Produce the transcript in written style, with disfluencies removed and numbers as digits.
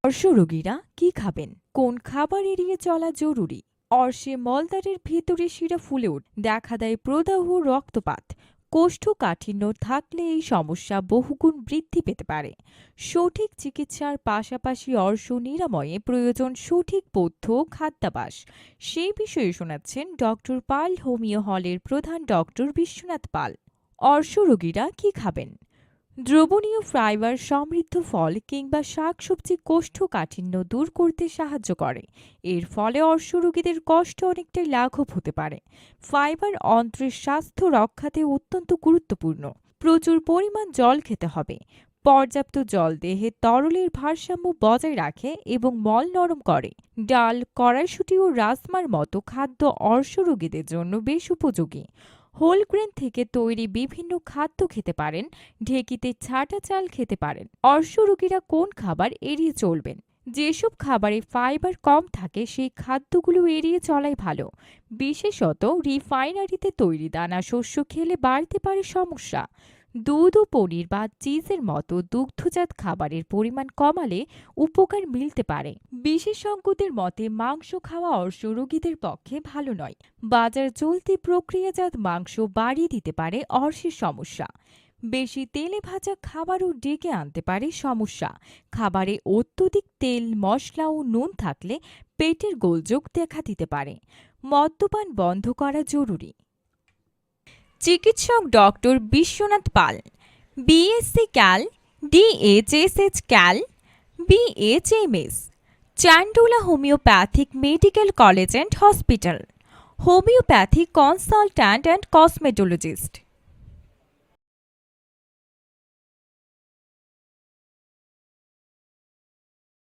অর্শরোগীরা কি খাবেন? কোন খাবার এড়িয়ে চলা জরুরি? অর্শে মলদ্বারের ভেতরে শিরা ফুলে দেখা দেয় প্রদাহ, রক্তপাত। কোষ্ঠকাঠিন্য থাকলে এই সমস্যা বহুগুণ বৃদ্ধি পেতে পারে। সঠিক চিকিৎসার পাশাপাশি অর্শ নিরাময়ে প্রয়োজন সঠিক পথ্য ও খাদ্যাভ্যাস। সেই বিষয়ে শোনাচ্ছেন ডক্টর পাল হোমিও হলের প্রধান ডক্টর বিশ্বনাথ পাল। অর্শরোগীরা কি খাবেন? দ্রবণীয় ফাইবার সমৃদ্ধ ফল কিংবা শাকসবজি কোষ্ঠকাঠিন্য দূর করতে সাহায্য করে। এর ফলে অর্শরোগীদের কষ্ট অনেকটাই লাঘব হতে পারে। ফাইবার অন্ত্রের স্বাস্থ্য রক্ষাতে অত্যন্ত গুরুত্বপূর্ণ। প্রচুর পরিমাণ জল খেতে হবে। পর্যাপ্ত জল দেহে তরলের ভারসাম্য বজায় রাখে এবং মল নরম করে। ডাল, কড়াইশুঁটি ও রাজমার মতো খাদ্য অর্শরোগীদের জন্য বেশ উপযোগী। হোল গ্রেন থেকে তৈরি বিভিন্ন খাদ্য খেতে পারেন। ঢেঁকিতে ছাটা চাল খেতে পারেন। অর্শরোগীরা কোন খাবার এড়িয়ে চলবেন? যেসব খাবারে ফাইবার কম থাকে সেই খাদ্যগুলো এড়িয়ে চলাই ভালো। বিশেষত রিফাইনারিতে তৈরি দানা শস্য খেলে বাড়তে পারে সমস্যা। দুধ ও পনির বা চিজের মতো দুগ্ধজাত খাবারের পরিমাণ কমালে উপকার মিলতে পারে। বিশেষজ্ঞদের মতে মাংস খাওয়া অর্শরোগীদের পক্ষে ভালো নয়। বাজার চলতি প্রক্রিয়াজাত মাংস বাড়িয়ে দিতে পারে অর্শের সমস্যা। বেশি তেলে ভাজা খাবারও ডেকে আনতে পারে সমস্যা। খাবারে অত্যধিক তেল, মশলা ও নুন থাকলে পেটের গোলযোগ দেখা দিতে পারে। মদ্যপান বন্ধ করা জরুরি। চিকিৎসক doctor Biswanath Pal, BSc Cal, DHSH Cal, BHMS, Chandula homeopathic medical college and hospital, homeopathic consultant and cosmetologist.